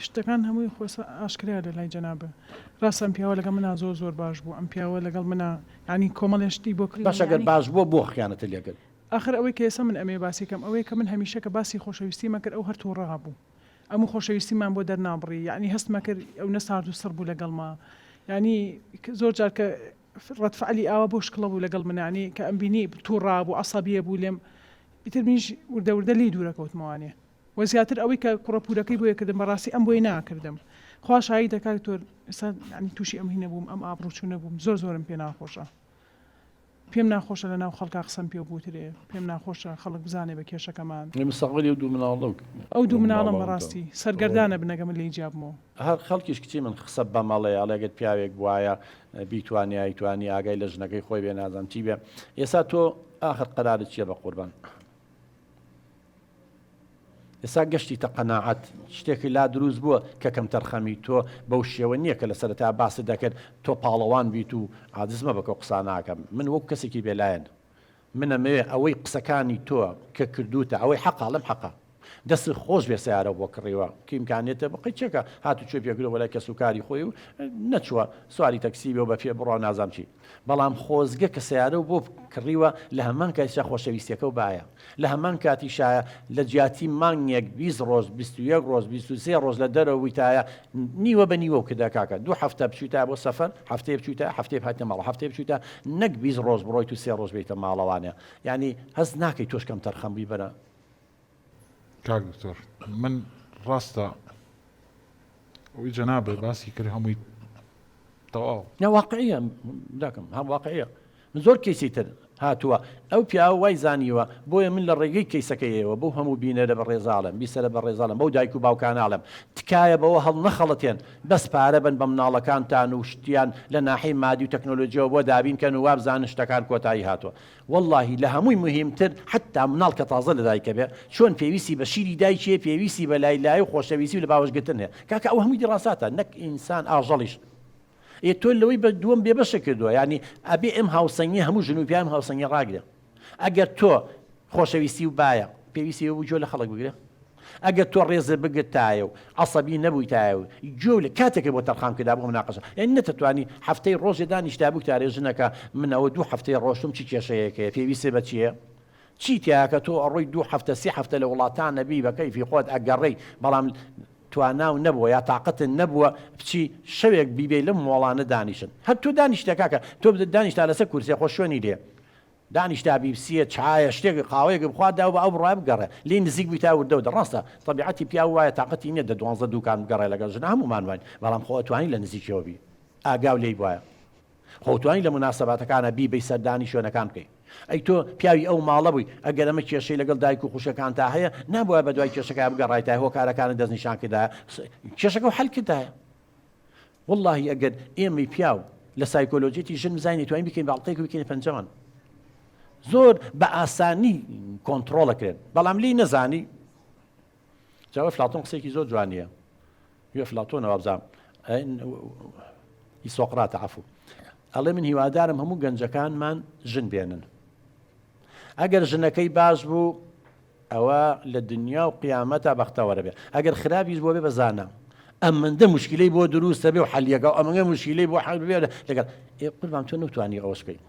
شتەکان هەمووی خۆ ئاشکرا لە لای جەنابە ڕاست ئەم پیاوە لەگەڵ منە زۆر باش بوو ئەم پیاوە لەگەڵ منە ینی کۆمەڵێشتی بۆ کرد باش ئەگەر باش بۆ خیانەتە لێکرد آخر ئەوەی کە ئێستا من ئەمێ باسیکەم ئەوەی کە من هەمیشە کە باسی خۆشەویستیمە کرد ئەو هەر تووڕا بوو ئەموو خۆشەویستیمان بۆ دەرنابڕی یعنی هەستمە کرد ئەو نەسارد و سڕ بوو لەگەڵما ینی زۆر جار کە ڕەتفعلی ئاوا بۆ شکڵە بوو لەگەڵ منانی کە ئەم بینی تووڕا بوو عەسەبیە بوو لێم ئیتر منیش وردە لی دوورەکەوتمەوانێ وە زیاتر ئەوەی کە کوڕەپورەکەی بۆ یەکردم بەڕاستی ئەم بۆی ناکردم خوا شایی دەکات تۆ ئێستا ینی تووشی ئەم هینە بووم ئەم ئابڕوچوونە بووم زۆرم پێ ناخۆشە پێم ناخۆشە لە ناو خەڵکا قسەم پێ بوترێ پێم ناخۆشە خەڵک بزانێ بە کێشەکەمان مستەقبلی دوو مناڵ ئەو دوو مناڵم بەڕاستی سەرگەردانە بنەگە من لێی جیابمەوە هەر خەڵکیش کچی من قسە بە مەڵەیە ئەڵێگەت پیاوێک وایە بیتوانیتوانی ئاگای لە ژنەکەی خۆی بێ نازانم چی بێ ئێستا تۆ ئاخر قەرارت چییە بە قوربان ئێستا گەشتی تە قەناعەت شتێکی لا دروست بووە کە کەم تەرخەمی تۆ بەو شێوە نییە کە لە سەرەتا باست دەکرد تۆ پاڵەوان بیت و عاجزمە بەکە قسە ناکەم من وەک کەسێکی بێلایەن منەمەوێ ئەوەی قسەکانی تۆ کە کردوتە ئەوەی حەقا لەم حەقا دەست خۆش بێ سیارە بۆ کڕیوە کیمکانێتە بقی چێکە هاتو کوێ پێکرەوە لای کە سوکاری خۆی و نەچووە سواری تەکسی بێ و بە پێ بڕۆ نازام چی بەڵام خۆزگە کە سیارە و بۆ کڕیوە لە هەمان کاتیشا خۆشەویستیەکە و باە لە هەمان کاتیشایە لە جیاتی مانگێک 20 ڕۆژ 21 ڕۆژ 23 ڕۆژ لە دەرەوە ویتایە نیوە بە نیوە کدا کاکە دوو هەفتە بچیتە بۆ سەفەر هەفتەیە بچیتە هەفتەیە هاتە ماڵ هەفتەیە بچیتە نەک 20 ڕۆژ بڕۆیت و 3 ڕۆژ بیتە ماڵەوانە یعنی هەست ناکەی تۆش کەم تەرخەم بیبەرە کاک دکتۆر من ڕاستە ئەوی جەنابێ باسی کرد هەمووی تەواو نەواقعیە داکەم هەم واقعیە من زۆر کەیسی تر هاتووە ئەو پیاوە وای زانیوە بۆیە من لە ڕێگەی کەیسەکەیەوە بۆ هەموو بینەرە بە ڕێزاڵم بیسەرە بە ڕێزاڵم بەو دایک و باوکاناڵم تکایە بەوە هەڵ نەخەڵەتێن بەس پارە بن بە مناڵەکانتان و شتیان لە ناحەی مادی و تەکنۆلۆژیەوە بۆ دابینکەن و وابزانن شتەکان کۆتایی هاتووە واللهی لە هەمووی مهمتر حتا مناڵ کە تازە لە دایکە بێ چۆن پێویستی بە شیری دایکێ پێویستی بە لای و خۆشەویستی و لە باوەشگرتن هەیە کاکە ئەو هەمووی دیڕاساتە نەک ئینسان ئاژەڵیش تۆ لەوەی بە دووەم بێبەشە کردووە ینی ئەبێ ئەم هاوسەنگی هەموو ژنوپیان هاوسەنگی ڕاگرێ ئەگەر تۆ خۆشەویستی و باە پێویستی بوو جۆ لە خەڵک بگرێ ئەگەر تۆ ڕێزە بگرتایە و عەسەبی نەبوویتایە و جۆ لە کاتێکە بۆ تەرخان کردا بۆ مناقەشە یعنی نەتەتوانی هەفتەی ڕۆژێ دانیشتا بوو تارێ ژنەکە من ئەوە دوو هەفتەی ڕۆژتم چی کێشەیەکەیە پێویستێ بە چییە چی تیاکە تۆ ئەڕۆی دوو هەفتە سێ هەفتە لە وڵاتان نەبی بە کەیفی خۆت ئەگەڕێی بەڵام تواناو نەبووە یا تااقەتن نەبووە بچی شەوێک بیبێ لەم مۆڵانە دانیشن هەر تۆ دانیشتە کاکە تۆ دانیشتا لەسەر کورسێ خۆ شوێنی لێ دانیشتا بیبسیە چایە شتێک قاوەیەک بخوا دا بە ئەو بڕای بگەڕێ لی نزیک بیتا وردە ڕاستە طبیعەتی پیا وایە تااقەتی نیە دە 12 دوکان بگەڕێ لەگەڵ ژن هەمومان وین بەڵام خۆ توانی لە نزیکەوە بی ئاگاو لێی وایە خۆتوانی لە مناسەباتەکانە بی سەردانی شوێنەکان بکەی ئەی تۆ پیاوی ئەو ماڵە بووی ئەگەر ئەمە کێشەی لەگەڵ دایک و خوشەکان تا هەیە نابووە بە دوای کێشەکە بگەڕایتای هۆکارەکانە دەستنیشان کردایە کێشەکە و حەل کردایە واللهی ئەگەر ئێمەی پیاو لە سایکۆلۆجیەتی ژن بزانین توانین بکەین باڵقەیەک بکەین پەنجەمان زۆر بە ئاسانی کۆنتڕۆڵەکرێن بەڵام لی نەزانی جاوە فلاتۆن قسێکی زۆر جوانیە یۆ فلاتۆنەوە بزانم ئیسۆقراتە عەفوو ئەڵێ من هیوادارم هەموو گەنجەکانمان ژن بێنن ئەگەر ژنەکەی باش بوو ئەوە لە دنیا و قیامەتە بەختەوەرە بێ ئەگەر خراپیش بۆ بێ بەزانە ئەمەندە مشکلەی بۆ دروستە بێ و حەلیەکە ئەمەگە مشکلەی بۆ حەل بێ لەگەڵ قوربان تۆ نەتوانی ئەوەش بکەی